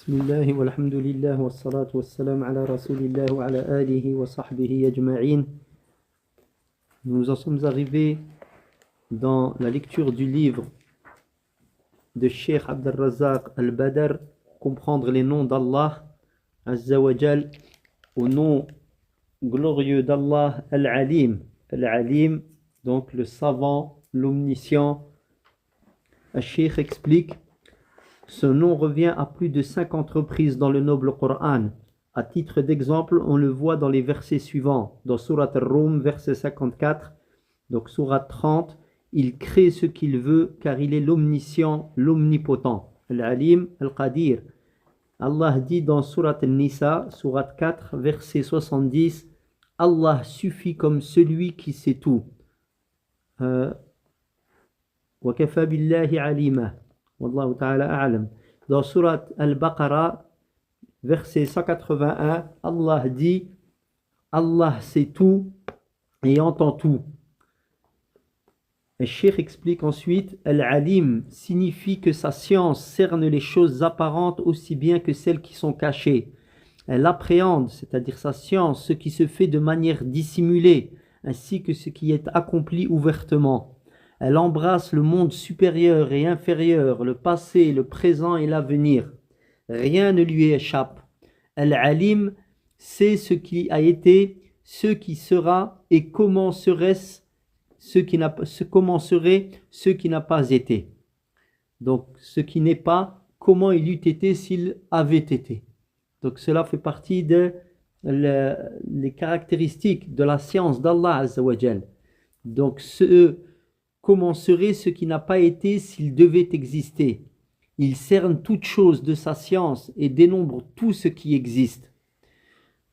Bismillah walhamdulillah wassalatu wassalam ala rasulillah wa ala alihi wa sahbihi ajma'in. Nous en sommes arrivés dans la lecture du livre de Cheikh Abd al-Razzaq al-Badr, comprendre les noms d'Allah Azza wa Jal, au nom glorieux d'Allah al-Alim. Al-Alim, donc le savant, l'omniscient. Cheikh explique: ce nom revient à plus de 50 reprises dans le noble Coran. À titre d'exemple, on le voit dans les versets suivants. Dans Surat al-Rum, verset 54, donc Surat 30, il crée ce qu'il veut car il est l'omniscient, l'omnipotent. Al-Alim, Al-Qadir. Allah dit dans Surat al-Nisa, Surat 4, verset 70, Allah suffit comme celui qui sait tout. Wa kafa billahi alima. Wallahu ta'ala a'lam. Dans Surat Al-Baqarah, verset 181, Allah dit: Allah sait tout et entend tout. Le Cheikh explique ensuite: Al-Alim signifie que sa science cerne les choses apparentes aussi bien que celles qui sont cachées. Elle appréhende, c'est-à-dire sa science, ce qui se fait de manière dissimulée, ainsi que ce qui est accompli ouvertement. Elle embrasse le monde supérieur et inférieur, le passé, le présent et l'avenir. Rien ne lui échappe. Al-Alim sait ce qui a été, ce qui sera et comment serait ce qui n'a pas été. Donc, ce qui n'est pas, comment il eût été s'il avait été. Donc, cela fait partie des caractéristiques de la science d'Allah Azza wa Jal. Donc, comment serait ce qui n'a pas été s'il devait exister. Il cerne toute chose de sa science et dénombre tout ce qui existe.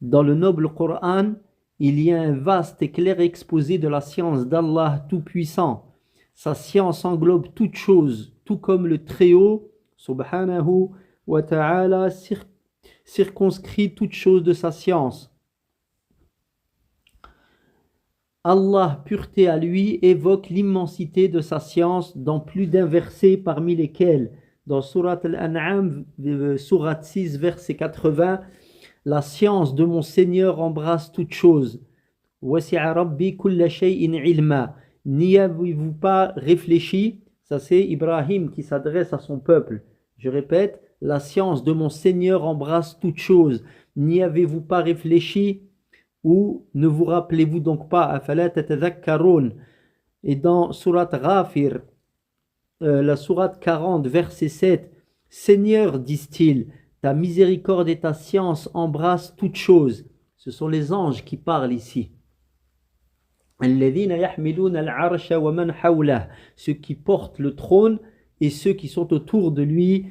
Dans le noble Coran, il y a un vaste et clair exposé de la science d'Allah Tout-Puissant. Sa science englobe toute chose, tout comme le Très-Haut, subhanahu wa ta'ala, circonscrit toute chose de sa science. Allah, pureté à lui, évoque l'immensité de sa science dans plus d'un verset, parmi lesquels, dans Surat Al-An'am, Surat 6, verset 80, la science de mon Seigneur embrasse toute chose. Wasi'a Rabbi kulla shay'in ilma. N'y avez-vous pas réfléchi? Ça c'est Ibrahim qui s'adresse à son peuple. Je répète, la science de mon Seigneur embrasse toute chose. N'y avez-vous pas réfléchi? Ou ne vous rappelez-vous donc pas? Afala tatadhakkarun. Et dans Surat Ghafir, la Surat 40, verset 7, Seigneur, disent-ils, ta miséricorde et ta science embrassent toutes choses. Ce sont les anges qui parlent ici. Alladhina yahmiluna al-arsha wa man hawlah. Ceux qui portent le trône et ceux qui sont autour de lui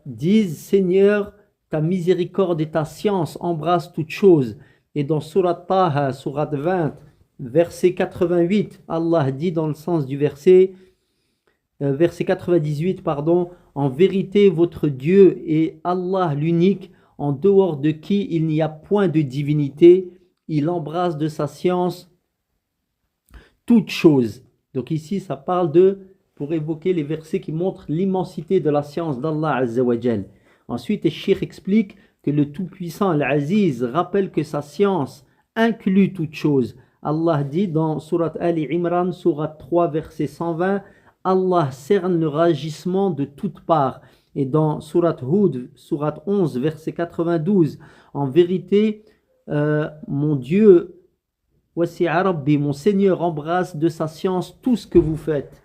disent: Seigneur, ta miséricorde et ta science embrassent toutes choses. Et dans Surat Taha, Surat 20, verset 88, Allah dit dans le sens du verset 98, pardon, en vérité votre Dieu est Allah l'unique, en dehors de qui il n'y a point de divinité, il embrasse de sa science toutes choses. Donc ici ça parle pour évoquer les versets qui montrent l'immensité de la science d'Allah Azza wa Jal. Ensuite, le Cheikh explique que le Tout-Puissant, Al-Aziz, rappelle que sa science inclut toute chose. Allah dit dans Surat Ali Imran, Surat 3, verset 120, Allah cerne le ragissement de toutes parts. Et dans Surat Hud, Surat 11, verset 92, en vérité, mon Dieu, Wasi'a Rabbi, mon Seigneur embrasse de sa science tout ce que vous faites.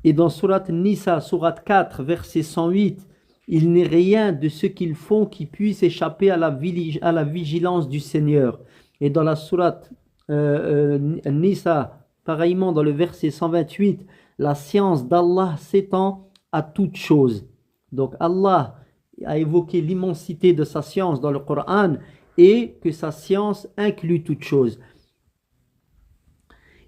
Et dans Surat Nisa, Surat 4, verset 108, il n'est rien de ce qu'ils font qui puisse échapper à la vigilance du Seigneur. Et dans la Sourate Nisa, pareillement dans le verset 128, la science d'Allah s'étend à toute chose. Donc Allah a évoqué l'immensité de sa science dans le Coran et que sa science inclut toute chose.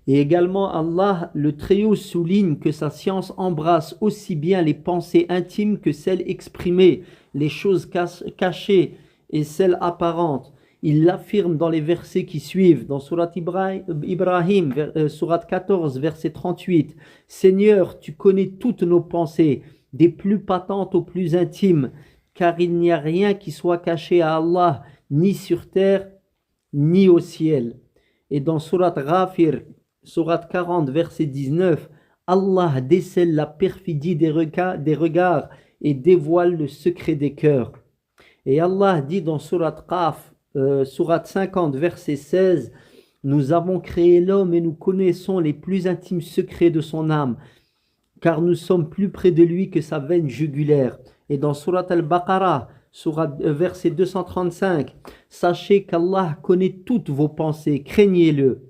Et également Allah, le Très-Haut, souligne que sa science embrasse aussi bien les pensées intimes que celles exprimées, les choses cachées et celles apparentes. Il l'affirme dans les versets qui suivent, dans Surat Ibrahim, Surat 14, verset 38. Seigneur, tu connais toutes nos pensées, des plus patentes aux plus intimes, car il n'y a rien qui soit caché à Allah, ni sur terre, ni au ciel. Et dans Surat Ghafir, Surat 40, verset 19, Allah décèle la perfidie des regards et dévoile le secret des cœurs. Et Allah dit dans Surat Qaf, Surat 50, verset 16, nous avons créé l'homme et nous connaissons les plus intimes secrets de son âme, car nous sommes plus près de lui que sa veine jugulaire. Et dans Surat Al-Baqarah, verset 235, sachez qu'Allah connaît toutes vos pensées, craignez-le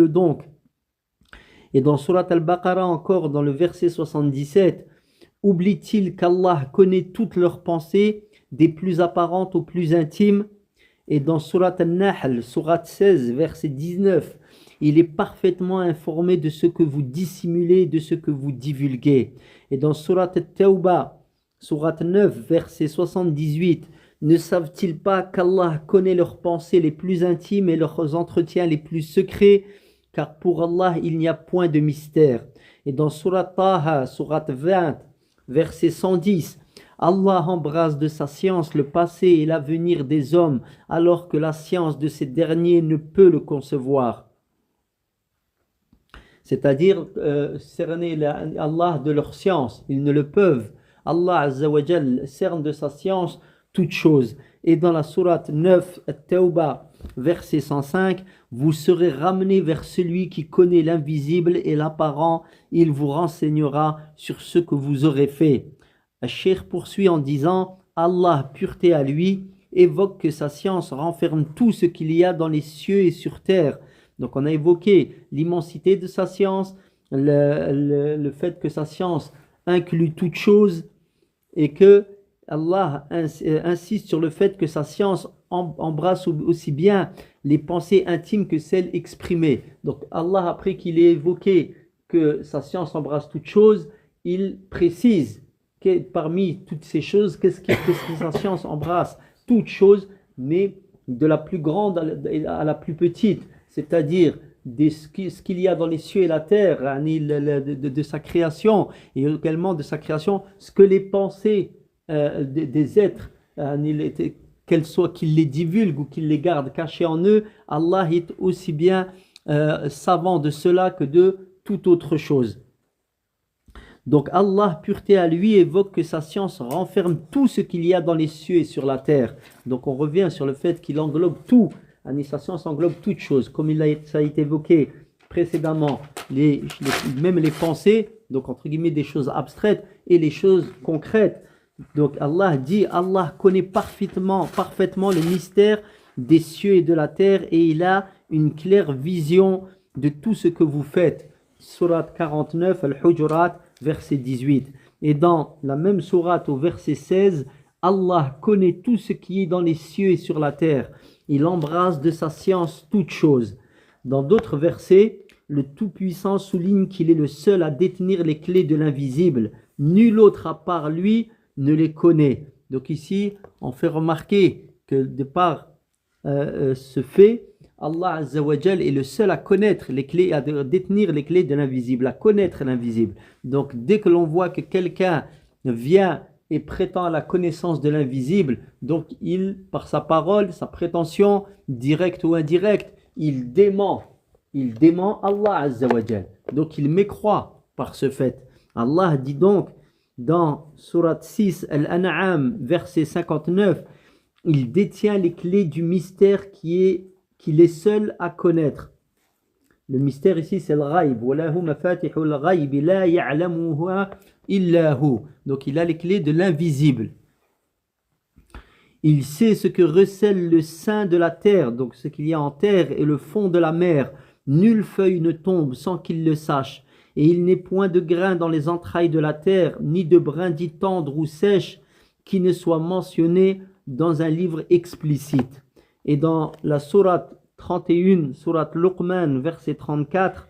donc. Et dans Surat Al-Baqarah encore, dans le verset 77, oublie-t-il qu'Allah connaît toutes leurs pensées, des plus apparentes aux plus intimes? Et dans Surat Al-Nahl, Surat 16, verset 19, il est parfaitement informé de ce que vous dissimulez, de ce que vous divulguez. Et dans Surat Al-Tawbah, Surat 9, verset 78, ne savent-ils pas qu'Allah connaît leurs pensées les plus intimes et leurs entretiens les plus secrets? Car pour Allah, il n'y a point de mystère. Et dans Surat Taha, Surat 20, verset 110, Allah embrasse de sa science le passé et l'avenir des hommes, alors que la science de ces derniers ne peut le concevoir. C'est-à-dire cerner Allah de leur science, ils ne le peuvent. Allah Azza wa Jal cerne de sa science toutes choses. Et dans la sourate 9, At-Tawbah, verset 105, vous serez ramenés vers celui qui connaît l'invisible et l'apparent, il vous renseignera sur ce que vous aurez fait. Al-Cheikh poursuit en disant, Allah, pureté à lui, évoque que sa science renferme tout ce qu'il y a dans les cieux et sur terre. Donc on a évoqué l'immensité de sa science, le fait que sa science inclut toute chose et que Allah insiste sur le fait que sa science embrasse aussi bien les pensées intimes que celles exprimées. Donc Allah, après qu'il ait évoqué que sa science embrasse toute chose, il précise que parmi toutes ces choses, qu'est-ce que sa science embrasse? Toute chose, mais de la plus grande à la plus petite, c'est-à-dire ce qu'il y a dans les cieux et la terre, de sa création, et également de sa création, ce que les pensées des êtres, qu'elles soient, qu'ils les divulguent ou qu'ils les gardent cachés en eux, Allah est aussi bien savant de cela que de toute autre chose. Donc Allah, pureté à lui, évoque que sa science renferme tout ce qu'il y a dans les cieux et sur la terre. Donc on revient sur le fait qu'il englobe tout. Sa science englobe toute chose, comme ça a été évoqué précédemment, même les pensées, donc entre guillemets des choses abstraites et les choses concrètes. Donc Allah dit, Allah connaît parfaitement le mystère des cieux et de la terre et il a une claire vision de tout ce que vous faites. Sourate 49, Al-Hujurat, verset 18. Et dans la même sourate au verset 16, Allah connaît tout ce qui est dans les cieux et sur la terre. Il embrasse de sa science toute chose. Dans d'autres versets, le Tout-Puissant souligne qu'il est le seul à détenir les clés de l'invisible. Nul autre à part lui ne les connaît. Donc ici, on fait remarquer que de par ce fait, Allah Azza wa Jal est le seul à connaître les clés, à détenir les clés de l'invisible, à connaître l'invisible. Donc dès que l'on voit que quelqu'un vient et prétend à la connaissance de l'invisible, donc il, par sa parole, sa prétention, directe ou indirecte, il dément Allah Azza wa Jal. Donc il mécroit par ce fait. Allah dit donc dans Surat 6, Al-An'am, verset 59, il détient les clés du mystère qu'il est seul à connaître. Le mystère ici, c'est le ghaib. وَلَهُ مَفَاتِحُ الْغَيْبِ لَا يَعْلَمُهَا إِلَّا هُ. Donc il a les clés de l'invisible. Il sait ce que recèle le sein de la terre, donc ce qu'il y a en terre et le fond de la mer. Nulle feuille ne tombe sans qu'il le sache. Et il n'est point de grain dans les entrailles de la terre, ni de brindille tendre ou sèche qui ne soit mentionné dans un livre explicite. Et dans la sourate 31, sourate Luqman, verset 34,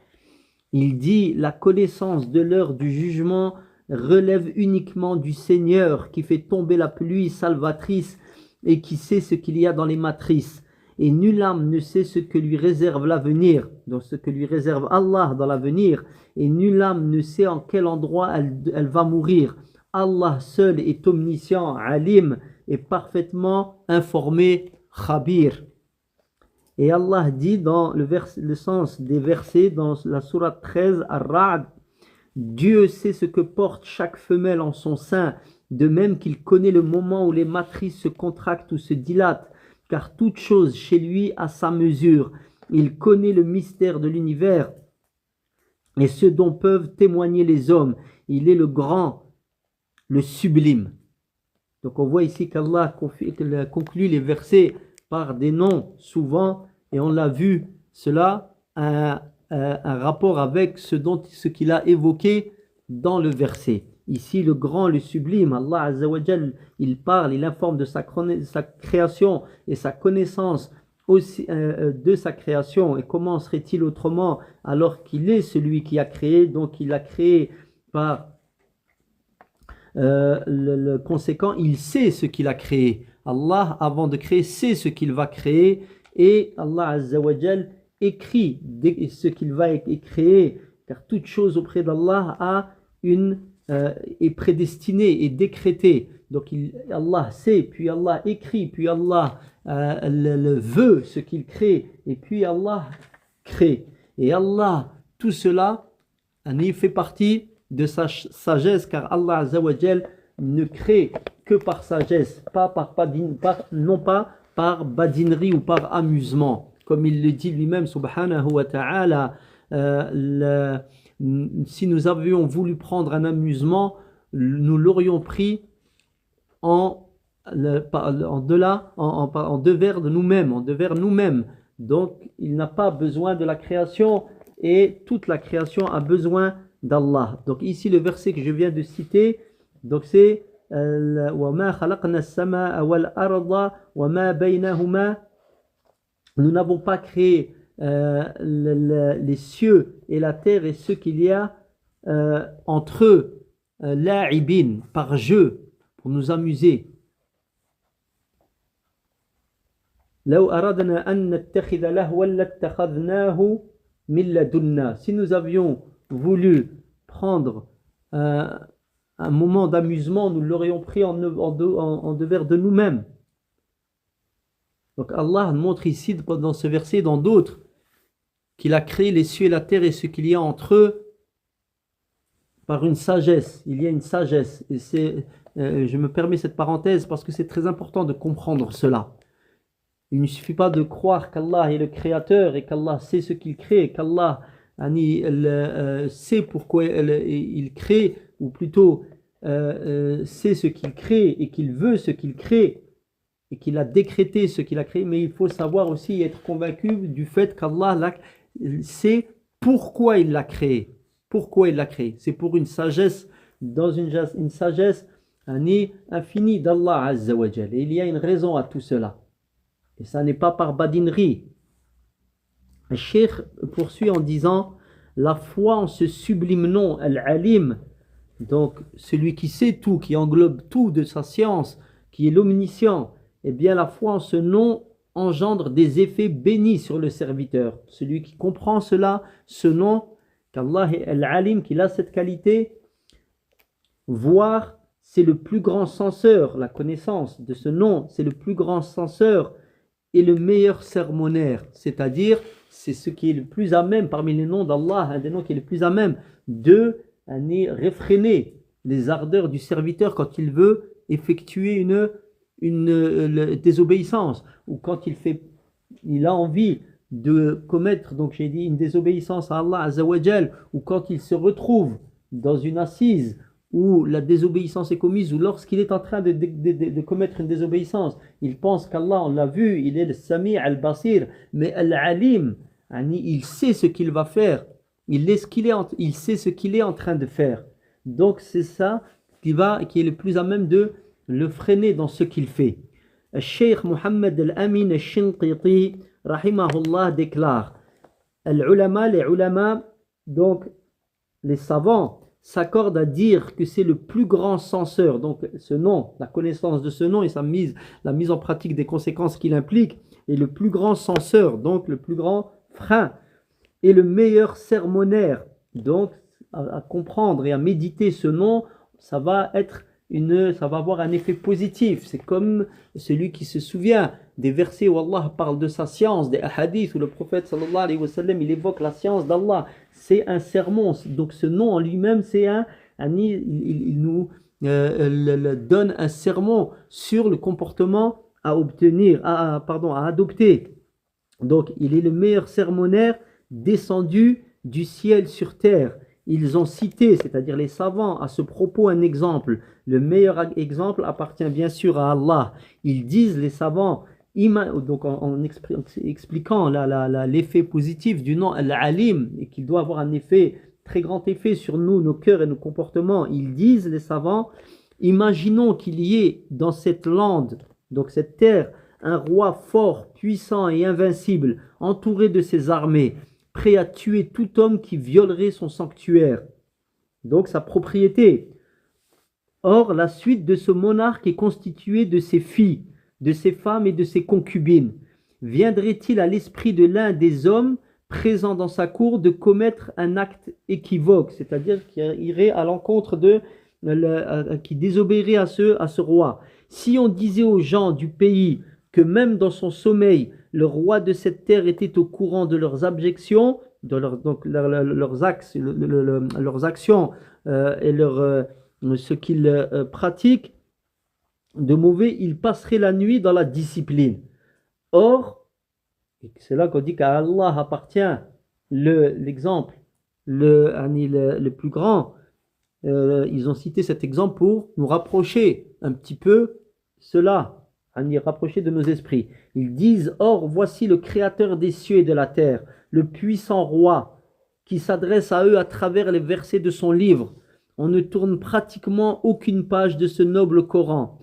il dit « La connaissance de l'heure du jugement relève uniquement du Seigneur qui fait tomber la pluie salvatrice et qui sait ce qu'il y a dans les matrices. et nulle âme ne sait ce que lui réserve l'avenir, donc ce que lui réserve Allah dans l'avenir, et nulle âme ne sait en quel endroit elle va mourir. Allah seul est omniscient, alim, et parfaitement informé, khabir. Et Allah dit dans le sens des versets dans la sourate 13, Ar-Ra'd, Dieu sait ce que porte chaque femelle en son sein, de même qu'il connaît le moment où les matrices se contractent ou se dilatent, car toute chose chez lui a sa mesure. Il connaît le mystère de l'univers et ce dont peuvent témoigner les hommes. Il est le grand, le sublime. Donc on voit ici qu'Allah conclut les versets par des noms souvent, et on l'a vu, cela a un rapport avec ce qu'il a évoqué dans le verset. Ici, le grand, le sublime, Allah Azza wa Jal, il parle, il informe de sa création et sa connaissance aussi, de sa création. Et comment serait-il autrement alors qu'il est celui qui a créé, donc il a créé par le conséquent, il sait ce qu'il a créé. Allah, avant de créer, sait ce qu'il va créer, et Allah Azza wa Jal écrit ce qu'il va créer, car toute chose auprès d'Allah est prédestinée et décrétée. Donc Allah sait, puis Allah écrit, puis Allah veut ce qu'il crée, et puis Allah crée. Et Allah, tout cela, il fait partie de sa sagesse, car Allah Azza wa Jal ne crée que par sagesse, non pas par badinerie ou par amusement. Comme il le dit lui-même, subhanahu wa ta'ala, si nous avions voulu prendre un amusement, nous l'aurions pris en deux vers de nous-mêmes, en deux vers nous-mêmes. Donc, il n'a pas besoin de la création, et toute la création a besoin d'Allah. Donc ici, le verset que je viens de citer, donc c'est وَمَا خَلَقْنَا السَّمَاءَ وَالْأَرْضَ وَمَا بَيْنَهُمَا. Nous n'avons pas créé les cieux et la terre et ce qu'il y a entre eux, la'ibin, par jeu, pour nous amuser. لَوْ أَرَدْنَا أَن نَتَّخِذَ لَهْوًا لَاتَّخَذْنَاهُ مِن لَدُنَّا. Si nous avions voulu prendre un moment d'amusement, nous l'aurions pris en devers de nous-mêmes. Donc Allah montre ici, dans ce verset, dans d'autres, qu'il a créé les cieux et la terre et ce qu'il y a entre eux par une sagesse. Il y a une sagesse. Et je me permets cette parenthèse parce que c'est très important de comprendre cela. Il ne suffit pas de croire qu'Allah est le créateur et qu'Allah sait ce qu'il crée, qu'Allah sait pourquoi il crée, ou plutôt sait ce qu'il crée et qu'il veut ce qu'il crée et qu'il a décrété ce qu'il a créé, mais il faut savoir aussi être convaincu du fait qu'Allah sait pourquoi il l'a créé. Pourquoi il l'a créé? C'est pour une sagesse, dans une sagesse infinie d'Allah Azza wa Jal. Et il y a une raison à tout cela. Et ça n'est pas par badinerie. Le cheikh poursuit en disant: la foi en ce sublime nom, Al-Alim, donc celui qui sait tout, qui englobe tout de sa science, qui est l'omniscient, eh bien la foi en ce nom engendre des effets bénis sur le serviteur. Celui qui comprend cela, ce nom, qu'Allah est Al-Alim, qu'il a cette qualité, voir, c'est le plus grand censeur, la connaissance de ce nom, c'est le plus grand censeur et le meilleur sermonnaire, c'est-à-dire c'est ce qui est le plus à même parmi les noms d'Allah, un des noms qui est le plus à même de réfréner les ardeurs du serviteur quand il veut effectuer une désobéissance, ou quand il a envie de commettre, donc j'ai dit, une désobéissance à Allah Azza wa Jal, ou quand il se retrouve dans une assise où la désobéissance est commise, ou lorsqu'il est en train de commettre une désobéissance, il pense qu'Allah, on l'a vu, il est le Sami' al-Basir, mais Al-Alim, il sait ce qu'il va faire, il sait ce qu'il est en train de faire. Donc c'est ça qui est le plus à même de le freiner dans ce qu'il fait. Le Cheikh Muhammad al-Amin al-Shinqiti, rahimahullah, déclare: les ulama, donc les savants, s'accordent à dire que c'est le plus grand censeur. Donc ce nom, la connaissance de ce nom et la mise en pratique des conséquences qu'il implique est le plus grand censeur, donc le plus grand frein et le meilleur sermonnaire. Donc à comprendre et à méditer ce nom, ça va avoir un effet positif. C'est comme celui qui se souvient des versets où Allah parle de sa science, des hadiths où le prophète sallallahu alayhi wa sallam il évoque la science d'Allah. C'est un sermon. Donc ce nom en lui-même, il nous donne un sermon sur le comportement à adopter. Donc il est le meilleur sermonnaire descendu du ciel sur terre. Ils ont cité, c'est-à-dire les savants, à ce propos un exemple. Le meilleur exemple appartient bien sûr à Allah. Ils disent, les savants, donc en expliquant l'effet positif du nom Al-Alim, et qu'il doit avoir un très grand effet sur nous, nos cœurs et nos comportements, ils disent, les savants, imaginons qu'il y ait dans cette lande, donc cette terre, un roi fort, puissant et invincible, entouré de ses armées, prêt à tuer tout homme qui violerait son sanctuaire, donc sa propriété. Or, la suite de ce monarque est constituée de ses filles, de ses femmes et de ses concubines. Viendrait-il à l'esprit de l'un des hommes présents dans sa cour de commettre un acte équivoque, c'est-à-dire qui irait à l'encontre qui désobéirait à ce roi? Si on disait aux gens du pays que même dans son sommeil, le roi de cette terre était au courant de leurs abjections, de leurs actions et ce qu'ils pratiquent de mauvais, il passerait la nuit dans la discipline. Or, c'est là qu'on dit qu'à Allah appartient l'exemple, le plus grand. Ils ont cité cet exemple pour nous rapprocher un petit peu rapprocher de nos esprits. Ils disent, or voici le créateur des cieux et de la terre, le puissant roi qui s'adresse à eux à travers les versets de son livre. On ne tourne pratiquement aucune page de ce noble Coran.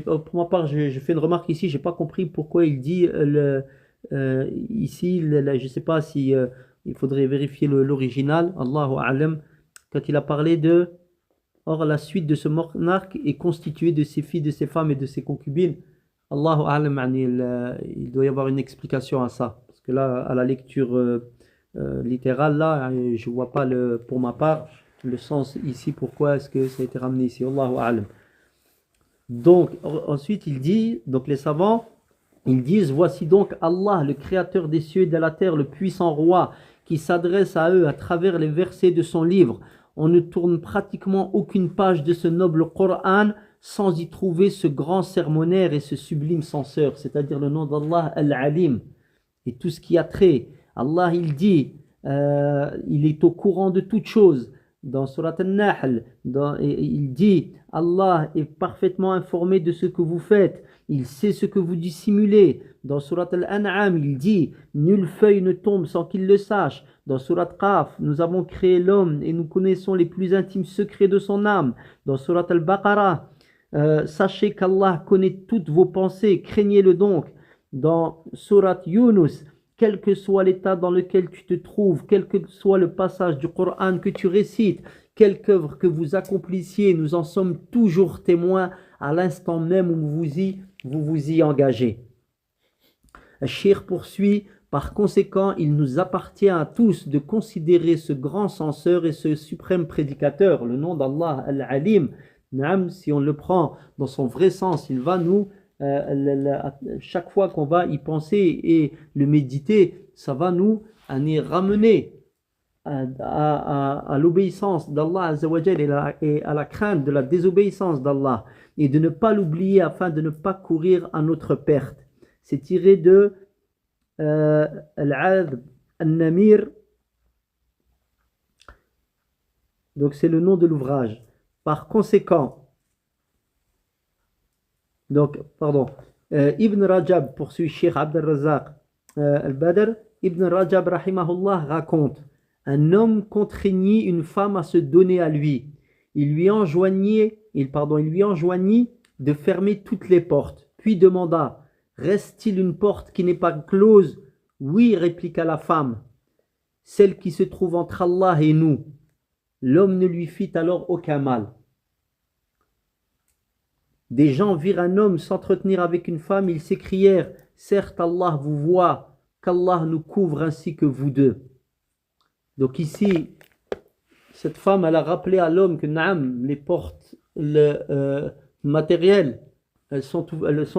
Pour ma part, je fais une remarque ici, je n'ai pas compris pourquoi il dit ici, je ne sais pas si il faudrait vérifier l'original, Allahu A'lam, quand il a parlé de or la suite de ce monarque est constituée de ses filles, de ses femmes et de ses concubines. Allahu A'lam, il doit y avoir une explication à ça. Parce que là, à la lecture littérale, là, je ne vois pas pour ma part le sens ici, pourquoi est-ce que ça a été ramené ici. Allahu A'lam. Donc, ensuite, donc les savants, ils disent, voici donc Allah, le créateur des cieux et de la terre, le puissant roi, qui s'adresse à eux à travers les versets de son livre. On ne tourne pratiquement aucune page de ce noble Coran sans y trouver ce grand sermonnaire et ce sublime censeur, c'est-à-dire le nom d'Allah Al-Alim et tout ce qui a trait. Allah, il dit, il est au courant de toutes choses. Dans Surat Al-Nahl, il dit, Allah est parfaitement informé de ce que vous faites. Il sait ce que vous dissimulez. Dans Surat Al-An'am, il dit, nulle feuille ne tombe sans qu'il le sache. Dans Surat Qaf, nous avons créé l'homme et nous connaissons les plus intimes secrets de son âme. Dans Surat Al-Baqarah, sachez qu'Allah connaît toutes vos pensées, craignez-le donc. Dans Surat Yunus, quel que soit l'état dans lequel tu te trouves, quel que soit le passage du Coran que tu récites, quelque œuvre que vous accomplissiez, nous en sommes toujours témoins à l'instant même où vous vous y engagez. Cheikh poursuit, par conséquent, il nous appartient à tous de considérer ce grand censeur et ce suprême prédicateur, le nom d'Allah Al-Alim. Si on le prend dans son vrai sens, il va nous, chaque fois qu'on va y penser et le méditer, ça va nous ramener à l'obéissance d'Allah Azzawajal et à la crainte de la désobéissance d'Allah et de ne pas l'oublier afin de ne pas courir à notre perte. C'est tiré de Al-Adb Al-Namir, donc c'est le nom de l'ouvrage. Par conséquent, Ibn Rajab, poursuit Cheikh Abd al-Razzaq al-Badr, Ibn Rajab rahimahullah raconte, un homme contraignit une femme à se donner à lui. Il lui enjoignit de fermer toutes les portes, puis demanda, reste-t-il une porte qui n'est pas close? Oui, répliqua la femme, celle qui se trouve entre Allah et nous. L'homme ne lui fit alors aucun mal. Des gens virent un homme s'entretenir avec une femme, ils s'écrièrent, certes Allah vous voit, qu'Allah nous couvre ainsi que vous deux. Donc ici, cette femme, elle a rappelé à l'homme que naam, les portes matérielles, elles sont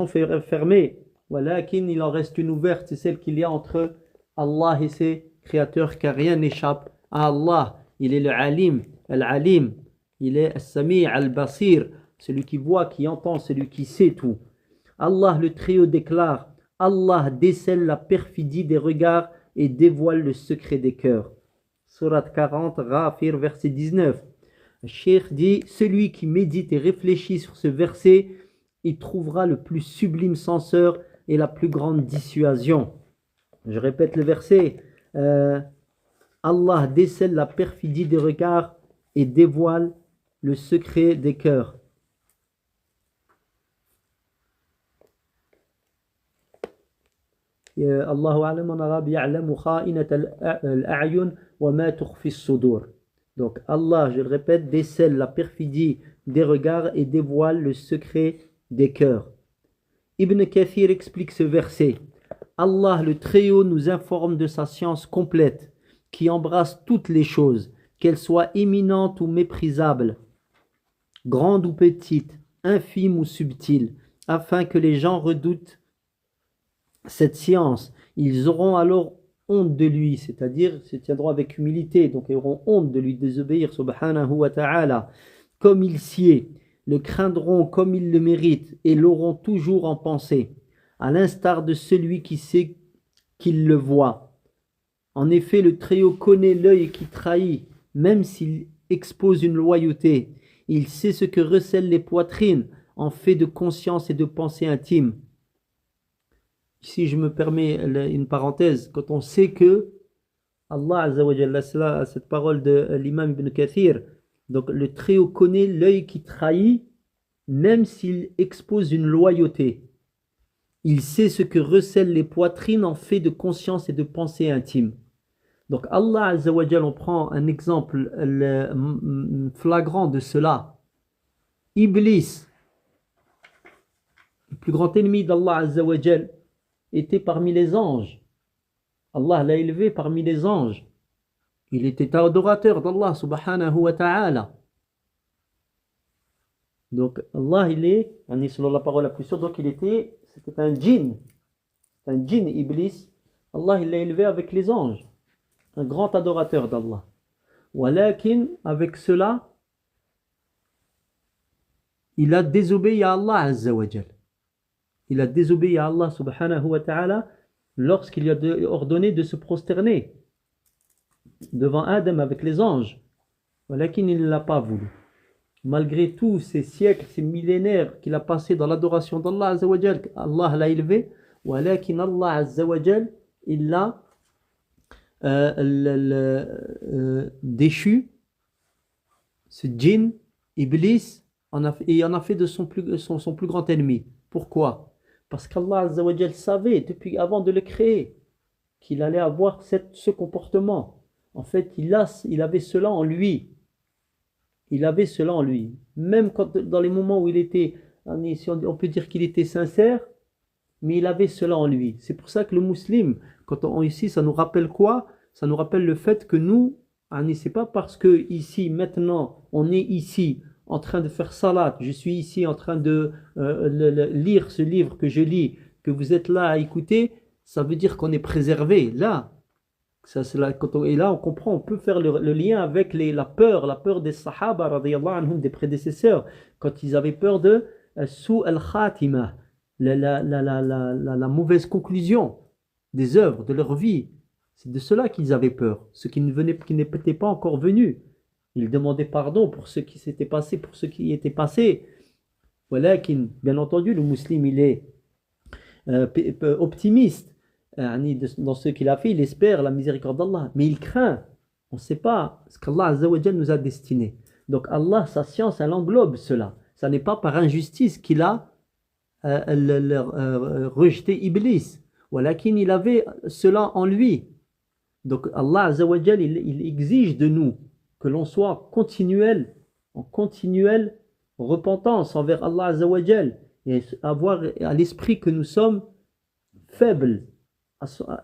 fermées. Voilà, qu'il en reste une ouverte, c'est celle qu'il y a entre Allah et ses créateurs, car rien n'échappe à Allah. Il est le Alim, Al-Alim, il est Al-Sami' Al-Basir, celui qui voit, qui entend, celui qui sait tout. Allah le Très-Haut déclare, Allah décèle la perfidie des regards et dévoile le secret des cœurs. Sourate 40, Ghafir, verset 19. Le Cheikh dit, celui qui médite et réfléchit sur ce verset, il trouvera le plus sublime censeur et la plus grande dissuasion. Je répète le verset. Allah décèle la perfidie des regards et dévoile le secret des cœurs. Allahu a'lam en arabe ya'lamu kha'inat al-a'yun wa ma tukhfi as-sudur. Donc Allah, je le répète, décèle la perfidie des regards et dévoile le secret des cœurs. Ibn Kathir explique ce verset. Allah le Très-Haut nous informe de sa science complète qui embrasse toutes les choses, qu'elles soient éminentes ou méprisables, grandes ou petites, infimes ou subtiles, afin que les gens redoutent cette science. Ils auront alors honte de lui, c'est-à-dire se tiendront avec humilité, donc ils auront honte de lui désobéir, subhanahu wa ta'ala, comme il s'y est, le craindront comme il le mérite et l'auront toujours en pensée, à l'instar de celui qui sait qu'il le voit. En effet, le Très-Haut connaît l'œil qui trahit, même s'il expose une loyauté. Il sait ce que recèlent les poitrines en fait de conscience et de pensée intime. Ici, je me permets une parenthèse. Quand on sait que Allah Azza wa Jalla, cette parole de l'imam Ibn Kathir, donc le Très-Haut connaît l'œil qui trahit, même s'il expose une loyauté. Il sait ce que recèlent les poitrines en fait de conscience et de pensée intime. Donc Allah Azza wa Jalla, on prend un exemple flagrant de cela. Iblis, le plus grand ennemi d'Allah Azza wa Jalla, était parmi les anges. Allah l'a élevé parmi les anges. Il était adorateur d'Allah subhanahu wa ta'ala. Donc Allah, il est, selon la parole la plus sûre, donc c'était un djinn. Un djinn, Iblis. Allah, il l'a élevé avec les anges. Un grand adorateur d'Allah. Walakin, avec cela, il a désobéi à Allah Azza wa Jal. Il a désobéi à Allah subhanahu wa ta'ala lorsqu'il lui a ordonné de se prosterner devant Adam avec les anges. Walakin, il ne l'a pas voulu. Malgré tous ces siècles, ces millénaires qu'il a passé dans l'adoration d'Allah Azza wa Jal, Allah l'a élevé. Walakin Allah Azza wa Jal, il l'a déchu, ce djinn, Iblis, et en a fait de son plus grand ennemi. Pourquoi? Parce qu'Allah Azza wa Jal savait, depuis avant de le créer, qu'il allait avoir ce comportement. En fait, il avait cela en lui. Il avait cela en lui. Même dans les moments où il était, on peut dire qu'il était sincère, mais il avait cela en lui. C'est pour ça que le musulman, ici, ça nous rappelle quoi? Ça nous rappelle le fait que nous, c'est pas parce que ici, maintenant, on est ici en train de faire salat, je suis ici en train de lire ce livre que je lis, que vous êtes là à écouter, ça veut dire qu'on est préservé. Là, et là, on comprend, on peut faire le lien avec la peur des sahaba, radiyallahu anhum, des prédécesseurs, quand ils avaient peur de sou al-khatima, la mauvaise conclusion des œuvres, de leur vie. C'est de cela qu'ils avaient peur, ceux qui n'étaient pas encore venus. Ils demandaient pardon pour ce qui s'était passé, pour ce qui était passé. Voilà, bien entendu, le musulman, il est optimiste dans ce qu'il a fait, il espère la miséricorde d'Allah, mais il craint. On ne sait pas ce qu'Allah Azza wa Jal nous a destiné. Donc Allah, sa science, elle englobe cela. Ça n'est pas par injustice qu'il a rejeté Iblis. Walakin, il avait cela en lui. Donc Allah Azza wa Jal, il exige de nous que l'on soit continuel, en continuelle repentance envers Allah Azza wa Jal, et avoir à l'esprit que nous sommes faibles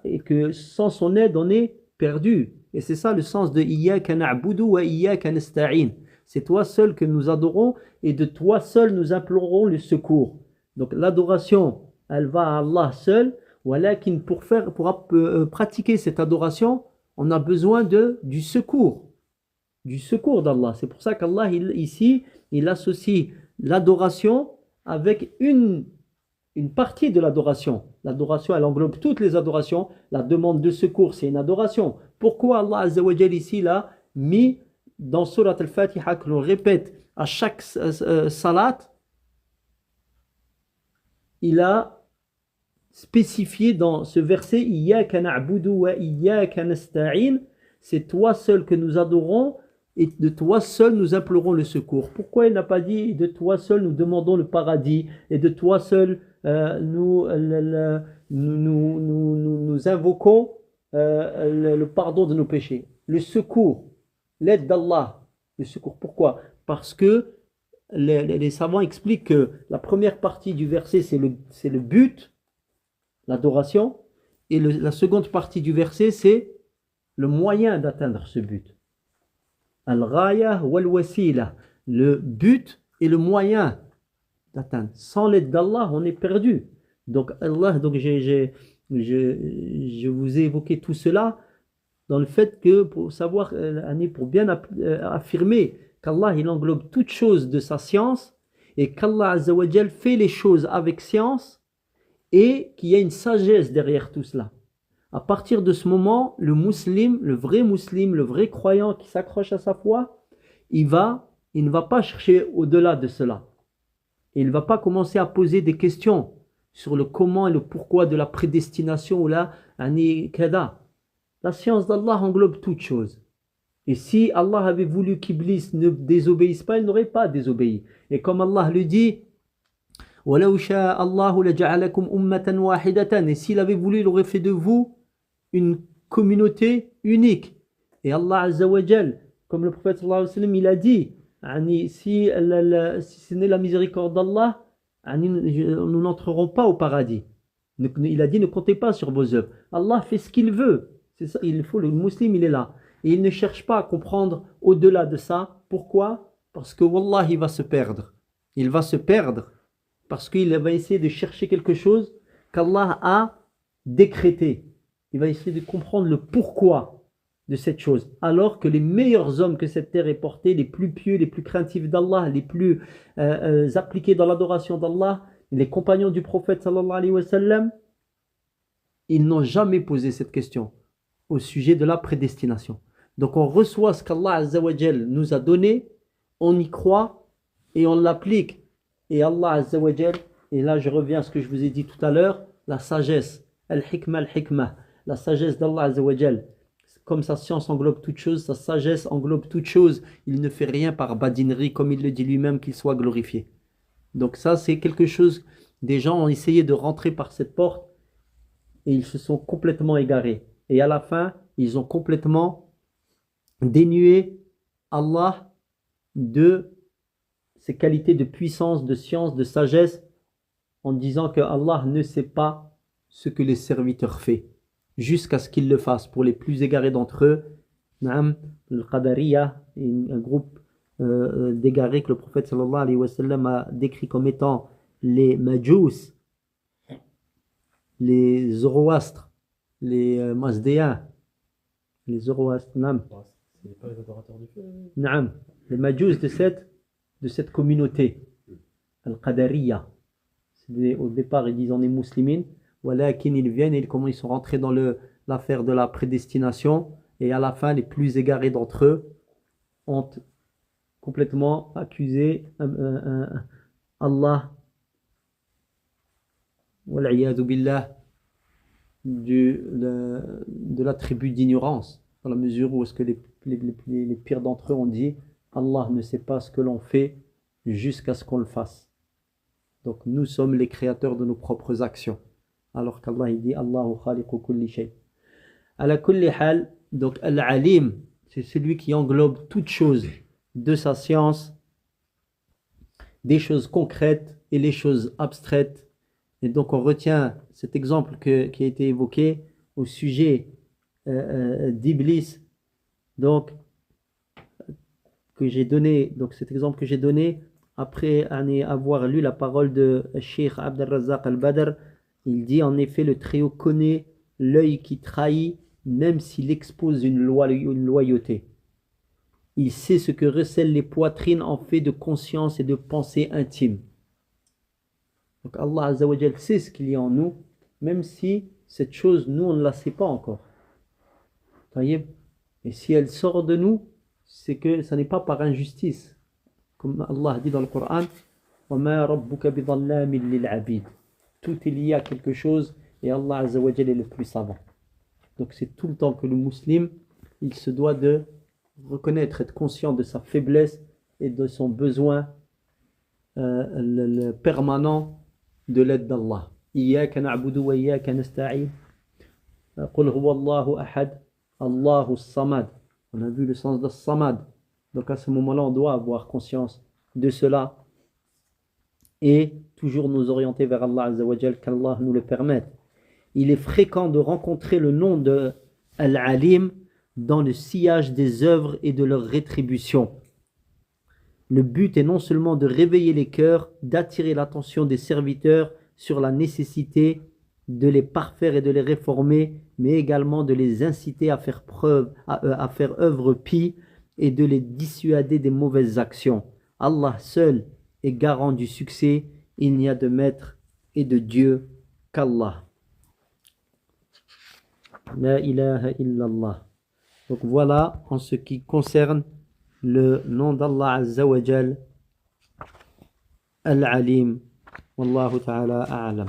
et que sans son aide on est perdu. Et c'est ça le sens de Iyyaka na'budu wa iyyaka nasta'in. C'est toi seul que nous adorons et de toi seul nous implorons le secours. Donc l'adoration, elle va à Allah seul. Walakin pour pratiquer cette adoration, on a besoin du secours d'Allah. C'est pour ça qu'Allah ici, il associe l'adoration avec une partie de l'adoration. L'adoration, elle englobe toutes les adorations. La demande de secours, c'est une adoration. Pourquoi Allah Azza wa Jal ici l'a mis dans Surat al-Fatiha, que l'on répète à chaque salat, il a spécifié dans ce verset Iyyaka na'budu wa iyyaka nasta'in, c'est toi seul que nous adorons et de toi seul nous implorons le secours. Pourquoi il n'a pas dit de toi seul nous demandons le paradis et de toi seul nous invoquons le pardon de nos péchés, le secours, l'aide d'Allah, le secours. Pourquoi? Parce que les savants expliquent que la première partie du verset c'est le but, l'adoration, et la seconde partie du verset c'est le moyen d'atteindre ce but. Al-ghaya wal-wasila, le but et le moyen d'atteindre. Sans l'aide d'Allah, on est perdu. Donc je vous ai évoqué tout cela dans le fait que pour savoir, pour bien affirmer qu'Allah il englobe toute chose de sa science et qu'Allah Azza wa Jal fait les choses avec science et qu'il y a une sagesse derrière tout cela. À partir de ce moment, le musulman, le vrai croyant qui s'accroche à sa foi, il ne va pas chercher au-delà de cela. Et il ne va pas commencer à poser des questions sur le comment et le pourquoi de la prédestination ou la kada. La science d'Allah englobe toutes choses. Et si Allah avait voulu qu'Iblis ne désobéisse pas, il n'aurait pas désobéi. Et comme Allah le dit, وَلَوْ شَاءَ اللَّهُ لَجَعَلَكُمْ أُمَّةً وَاحِدَةً. Et s'il avait voulu, il aurait fait de vous une communauté unique. Et Allah Azza wa Jal, comme le prophète sallallahu alayhi wa sallam, il a dit, si ce n'est la miséricorde d'Allah, nous n'entrerons pas au paradis. Il a dit, ne comptez pas sur vos œuvres. Allah fait ce qu'il veut. C'est ça, le musulman, il est là. Et il ne cherche pas à comprendre au-delà de ça. Pourquoi? Parce que Wallah, il va se perdre. Il va se perdre parce qu'il va essayer de chercher quelque chose qu'Allah a décrété. Il va essayer de comprendre le pourquoi de cette chose. Alors que les meilleurs hommes que cette terre ait portés, les plus pieux, les plus craintifs d'Allah, les plus appliqués dans l'adoration d'Allah, les compagnons du prophète sallallahu alayhi wa sallam, ils n'ont jamais posé cette question au sujet de la prédestination. Donc on reçoit ce qu'Allah Azza wa Jal nous a donné, on y croit et on l'applique. Et Allah Azza wa Jal, et là je reviens à ce que je vous ai dit tout à l'heure, la sagesse, al-hikmah, la sagesse d'Allah Azza wa Jal. Comme sa science englobe toute chose, sa sagesse englobe toute chose, il ne fait rien par badinerie, comme il le dit lui-même, qu'il soit glorifié. Donc ça c'est quelque chose, des gens ont essayé de rentrer par cette porte et ils se sont complètement égarés. Et à la fin, ils ont complètement dénué Allah de ses qualités de puissance, de science, de sagesse, en disant que Allah ne sait pas ce que les serviteurs font, jusqu'à ce qu'ils le fassent. Pour les plus égarés d'entre eux, le Qadariya, un groupe d'égarés que le prophète sallallahu alayhi wa sallam a décrit comme étant les Majous, les Zoroastres, les Mazdéens, les Zoroastres, c'est pas les adorateurs du feu. Les Majous de cette communauté, Al-Qadariya. Au départ, ils disent on est musulmans, walakin ils viennent et comment ils sont rentrés dans l'affaire de la prédestination, et à la fin, les plus égarés d'entre eux ont complètement accusé Allah, wal'iyadu billah, de l'attribut d'ignorance, dans la mesure où est-ce que les pires d'entre eux ont dit Allah ne sait pas ce que l'on fait jusqu'à ce qu'on le fasse. Donc nous sommes les créateurs de nos propres actions, alors qu'Allah il dit Allahu khaliqu kulli shay. Ala kulli hal, donc al-alim, C'est celui qui englobe toutes choses de sa science, des choses concrètes et les choses abstraites. Et donc on retient cet exemple qui a été évoqué au sujet d'Iblis, donc que j'ai donné, donc cet exemple que j'ai donné après avoir lu la parole de Cheikh Abd al-Razzaq al-Badr. Il dit en effet, le Très-Haut connaît l'œil qui trahit même s'il expose une loyauté. Il sait ce que recèlent les poitrines en fait de conscience et de pensée intime. Donc Allah Azza wa Jal sait ce qu'il y a en nous, même si cette chose, nous, on ne la sait pas encore. Et si elle sort de nous, c'est que ça n'est pas par injustice. Comme Allah dit dans le Coran, وَمَا رَبُّكَ بِظَلَّامٍ لِلْعَبِيدِ. Tout est lié à quelque chose et Allah Azza wa Jal est le plus savant. Donc c'est tout le temps que le musulman, il se doit de reconnaître, être conscient de sa faiblesse et de son besoin le permanent de l'aide d'Allah. إِيَّاكَ نَعْبُدُ وَإِيَّاكَ نَسْتَعِينُ قُلْ هُوَ اللَّهُ أَحَدٌ اللَّهُ الصَّمَدُ. On a vu le sens de samad. Donc à ce moment-là, on doit avoir conscience de cela et toujours nous orienter vers Allah Azza wa Jal, qu'Allah nous le permette. Il est fréquent de rencontrer le nom de Al-Alim dans le sillage des œuvres et de leur rétribution. Le but est non seulement de réveiller les cœurs, d'attirer l'attention des serviteurs sur la nécessité de les parfaire et de les réformer, mais également de les inciter à faire œuvre pie et de les dissuader des mauvaises actions. Allah seul est garant du succès, il n'y a de maître et de Dieu qu'Allah. La ilaha illallah. Donc voilà en ce qui concerne le nom d'Allah Azza wa Jal, Al-Alim. Wallahu ta'ala a'lam.